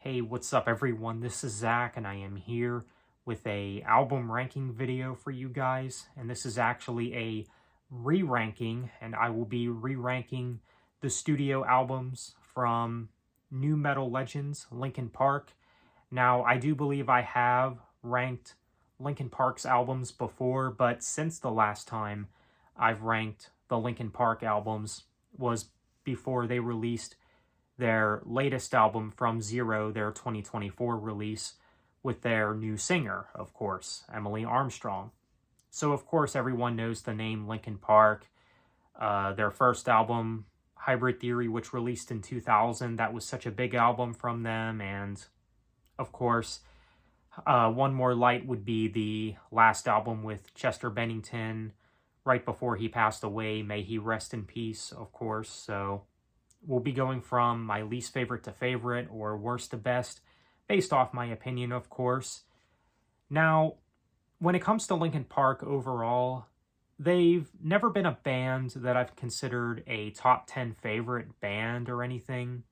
Hey, what's up everyone? This is Zach and I am here with a album ranking video for you guys. And this is actually a re-ranking, and I will be re-ranking the studio albums from new metal legends, Linkin Park. Now, I do believe I have ranked Linkin Park's albums before, but since the last time I've ranked the Linkin Park albums was before they released their latest album From Zero, their 2024 release, with their new singer, of course, Emily Armstrong. So, of course, everyone knows the name Linkin Park. Their first album, Hybrid Theory, which released in 2000, that was such a big album from them. And, of course, One More Light would be the last album with Chester Bennington right before he passed away. May he rest in peace, of course. So, we'll be going from my least favorite to favorite, or worst to best, based off my opinion, of course. Now, when it comes to Linkin Park overall, they've never been a band that I've considered a top 10 favorite band or anything,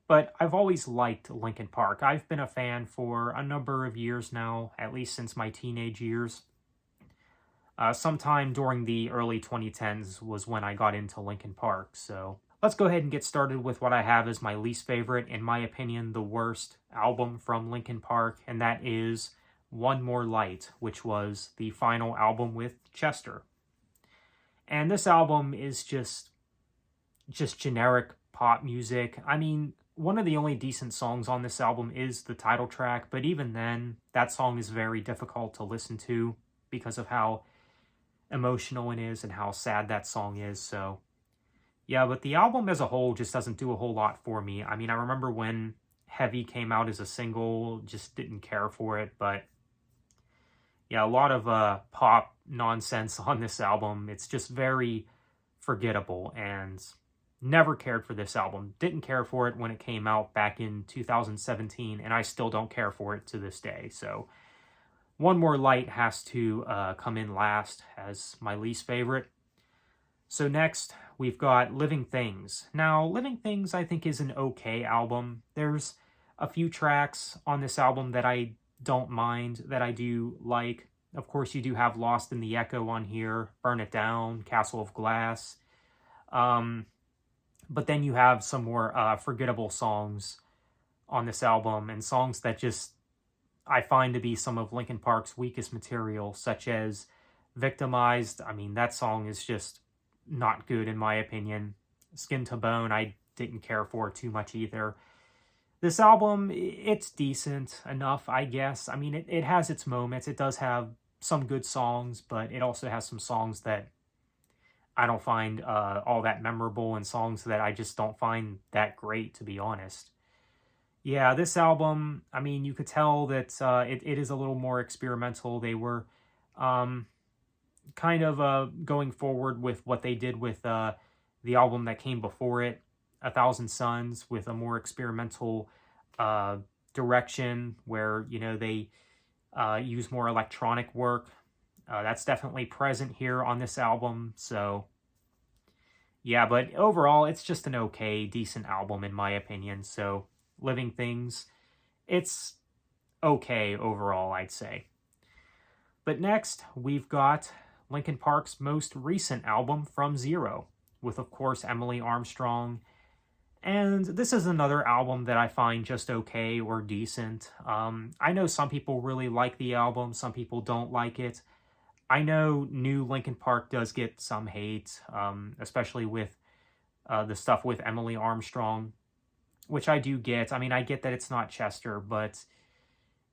but I've always liked Linkin Park. I've been a fan for a number of years now, at least since my teenage years. Sometime during the early 2010s was when I got into Linkin Park, so let's go ahead and get started with what I have as my least favorite, in my opinion, the worst album from Linkin Park, and that is One More Light, which was the final album with Chester. And this album is just generic pop music. I mean, one of the only decent songs on this album is the title track, but even then, that song is very difficult to listen to because of how emotional it is and how sad that song is. So yeah, but the album as a whole just doesn't do a whole lot for me. I mean, I remember when Heavy came out as a single, just didn't care for it, but yeah, a lot of pop nonsense on this album. It's just very forgettable, and never cared for this album. Didn't care for it when it came out back in 2017, and I still don't care for it to this day. So One More Light has to come in last as my least favorite. So next, we've got Living Things. Now, Living Things, I think, is an okay album. There's a few tracks on this album that I don't mind, that I do like. Of course, you do have Lost in the Echo on here, Burn It Down, Castle of Glass. But then you have some more forgettable songs on this album, and songs that just I find to be some of Linkin Park's weakest material, such as Victimized. I mean, that song is just not good in my opinion. Skin to Bone, I didn't care for too much either. This album, it's decent enough, I guess. I mean, it has its moments. It does have some good songs, but it also has some songs that I don't find all that memorable, and songs that I just don't find that great, to be honest. Yeah, this album, I mean, you could tell that it is a little more experimental. They were kind of going forward with what they did with the album that came before it, A Thousand Suns, with a more experimental direction where, you know, they use more electronic work. That's definitely present here on this album. So yeah, but overall, it's just an okay, decent album in my opinion. So Living Things, it's okay overall, I'd say. But next, we've got Linkin Park's most recent album, From Zero, with, of course, Emily Armstrong. And this is another album that I find just okay or decent. I know some people really like the album, some people don't like it. I know new Linkin Park does get some hate, especially with the stuff with Emily Armstrong, which I do get. I mean, I get that it's not Chester, but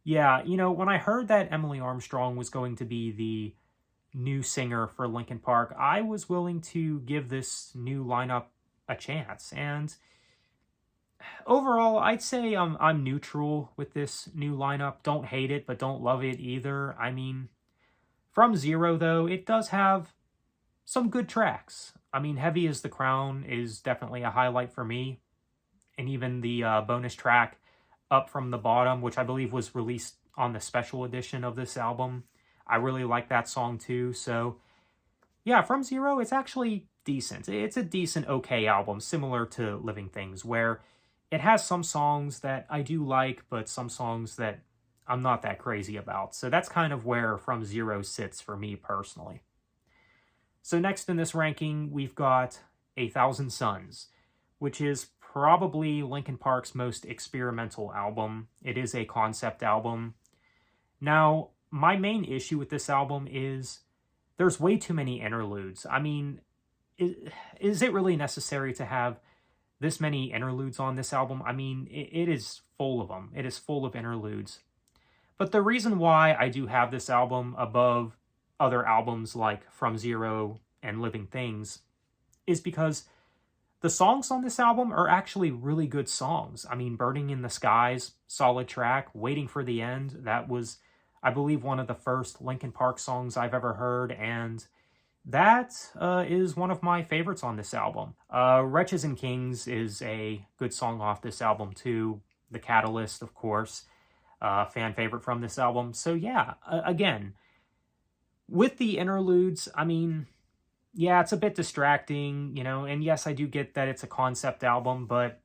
yeah, you know, when I heard that Emily Armstrong was going to be the new singer for Linkin Park, I was willing to give this new lineup a chance. And overall, I'd say I'm neutral with this new lineup. Don't hate it, but don't love it either. I mean, From Zero, though, it does have some good tracks. I mean, Heavy as the Crown is definitely a highlight for me. And even the bonus track, Up From the Bottom, which I believe was released on the special edition of this album, I really like that song too. So yeah, From Zero, it's actually decent. It's a decent, okay album, similar to Living Things, where it has some songs that I do like, but some songs that I'm not that crazy about. So that's kind of where From Zero sits for me personally. So next in this ranking, we've got A Thousand Suns, which is probably Linkin Park's most experimental album. It is a concept album. Now, my main issue with this album is there's way too many interludes. I mean, is it really necessary to have this many interludes on this album? I mean, it is full of them. It is full of interludes. But the reason why I do have this album above other albums like From Zero and Living Things is because the songs on this album are actually really good songs. I mean, Burning in the Skies, solid track. Waiting for the End, that was, I believe, one of the first Linkin Park songs I've ever heard, and that is one of my favorites on this album. Wretches and Kings is a good song off this album too. The Catalyst, of course, fan favorite from this album. So yeah, again, with the interludes, I mean, yeah, it's a bit distracting, you know, and yes, I do get that it's a concept album, but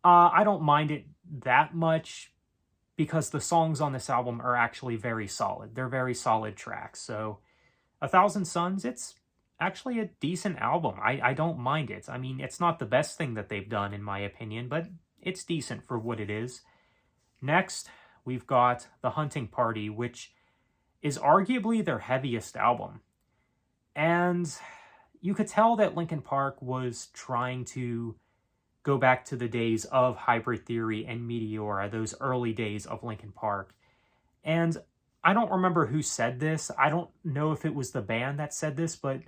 I don't mind it that much because the songs on this album are actually very solid. They're very solid tracks. So A Thousand Suns, it's actually a decent album. I don't mind it. I mean, it's not the best thing that they've done, in my opinion, but it's decent for what it is. Next, we've got The Hunting Party, which is arguably their heaviest album. And you could tell that Linkin Park was trying to go back to the days of Hybrid Theory and Meteora, those early days of Linkin Park. And I don't remember who said this. I don't know if it was the band that said this, but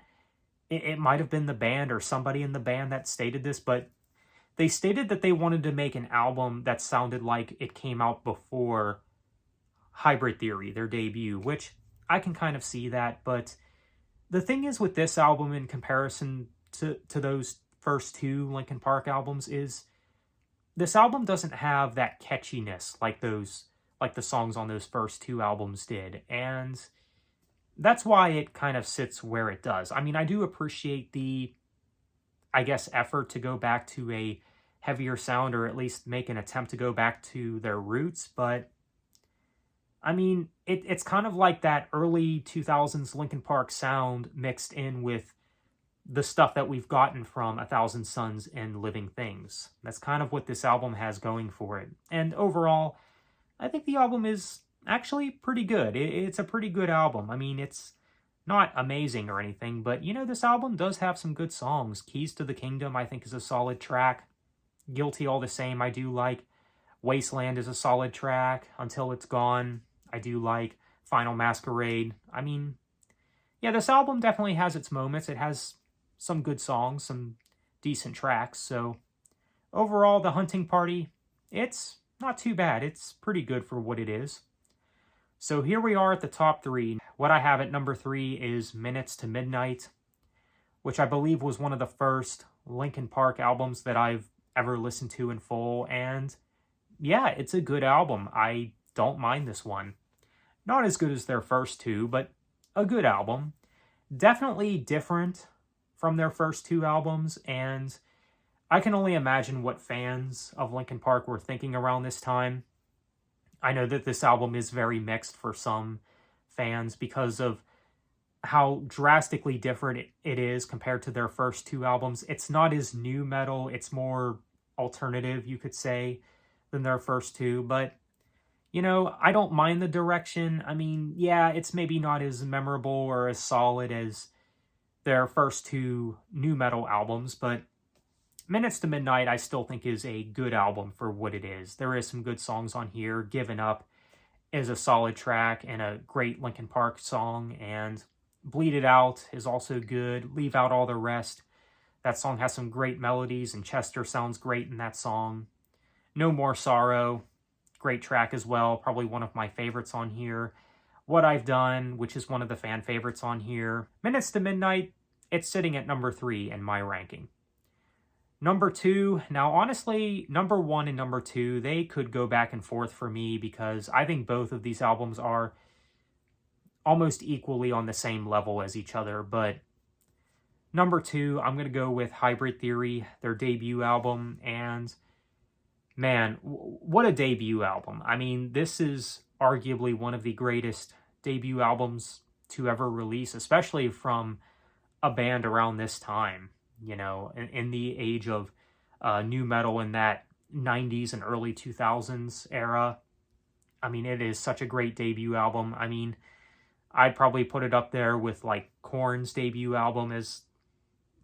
it might have been the band or somebody in the band that stated this, but they stated that they wanted to make an album that sounded like it came out before Hybrid Theory, their debut, which I can kind of see that. But the thing is with this album in comparison to those first two Linkin Park albums is this album doesn't have that catchiness like the songs on those first two albums did. And that's why it kind of sits where it does. I mean, I do appreciate the, I guess, effort to go back to a heavier sound, or at least make an attempt to go back to their roots. But I mean, it's kind of like that early 2000s Linkin Park sound mixed in with the stuff that we've gotten from A Thousand Suns and Living Things. That's kind of what this album has going for it. And overall, I think the album is actually pretty good. It's a pretty good album. I mean, it's not amazing or anything, but, you know, this album does have some good songs. Keys to the Kingdom, I think, is a solid track. Guilty All the Same, I do like. Wasteland is a solid track. Until It's Gone, I do like. Final Masquerade. I mean, yeah, this album definitely has its moments. It has some good songs, some decent tracks. So overall, The Hunting Party, it's not too bad. It's pretty good for what it is. So here we are at the top three. What I have at number 3 is Minutes to Midnight, which I believe was one of the first Linkin Park albums that I've ever listened to in full. And yeah, it's a good album. I don't mind this one. Not as good as their first two, but a good album. Definitely different from their first two albums, and I can only imagine what fans of Linkin Park were thinking around this time. I know that this album is very mixed for some fans because of how drastically different it is compared to their first two albums. It's not as nu metal, it's more alternative, you could say, than their first two, but you know, I don't mind the direction. I mean, yeah, it's maybe not as memorable or as solid as their first two nu metal albums, but Minutes to Midnight I still think is a good album for what it is. There is some good songs on here. Given Up is a solid track and a great Linkin Park song, and Bleed It Out is also good. Leave Out All the Rest, that song has some great melodies, and Chester sounds great in that song. No More Sorrow, great track as well, probably one of my favorites on here. What I've Done, which is one of the fan favorites on here. Minutes to Midnight, it's sitting at number 3 in my ranking. Number 2, now honestly, number 1 and number 2, they could go back and forth for me because I think both of these albums are almost equally on the same level as each other, but number 2, I'm going to go with Hybrid Theory, their debut album, and Man, what a debut album. I mean, this is arguably one of the greatest debut albums to ever release, especially from a band around this time, in the age of new metal in that 90s and early 2000s era. I mean, it is such a great debut album. I mean, I'd probably put it up there with like Korn's debut album as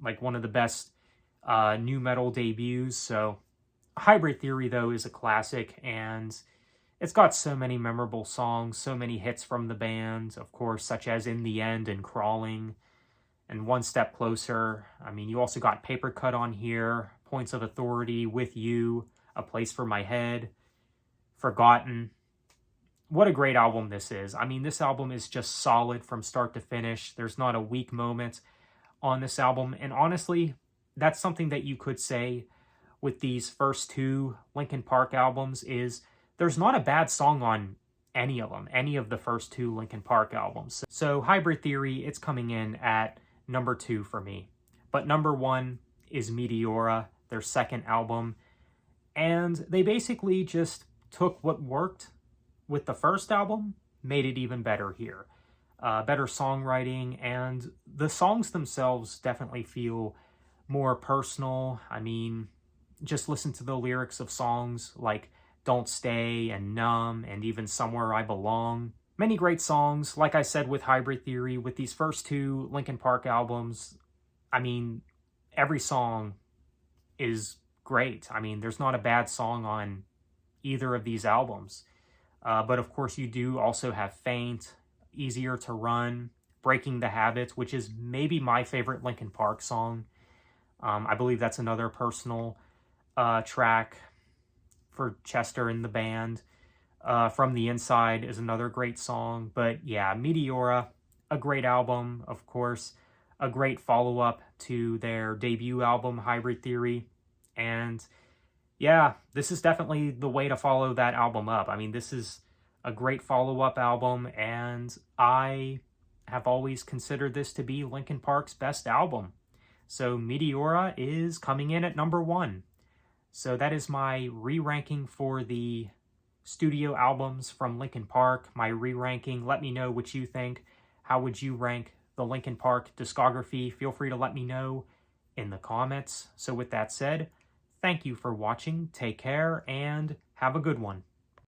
like one of the best new metal debuts. So Hybrid Theory, though, is a classic, and it's got so many memorable songs, so many hits from the band, of course, such as In the End and Crawling and One Step Closer. I mean, you also got Paper Cut on here, Points of Authority, With You, A Place for My Head, Forgotten. What a great album this is. I mean, this album is just solid from start to finish. There's not a weak moment on this album. And honestly, that's something that you could say with these first two Linkin Park albums is there's not a bad song on any of them, any of the first two Linkin Park albums. So Hybrid Theory, it's coming in at number 2 for me. But number 1 is Meteora, their second album. And they basically just took what worked with the first album, made it even better here. Better songwriting, and the songs themselves definitely feel more personal. I mean, just listen to the lyrics of songs like Don't Stay and Numb and even Somewhere I Belong. Many great songs, like I said with Hybrid Theory, with these first two Linkin Park albums. I mean, every song is great. I mean, there's not a bad song on either of these albums. But of course, you do also have Faint, Easier to Run, Breaking the Habit, which is maybe my favorite Linkin Park song. I believe that's another personal track for Chester and the band. From the Inside is another great song. But yeah, Meteora, a great album, of course. A great follow-up to their debut album, Hybrid Theory. And yeah, this is definitely the way to follow that album up. I mean, this is a great follow-up album, and I have always considered this to be Linkin Park's best album. So Meteora is coming in at number 1. So that is my re-ranking for the studio albums from Linkin Park, my re-ranking. Let me know what you think. How would you rank the Linkin Park discography? Feel free to let me know in the comments. So with that said, thank you for watching, take care, and have a good one.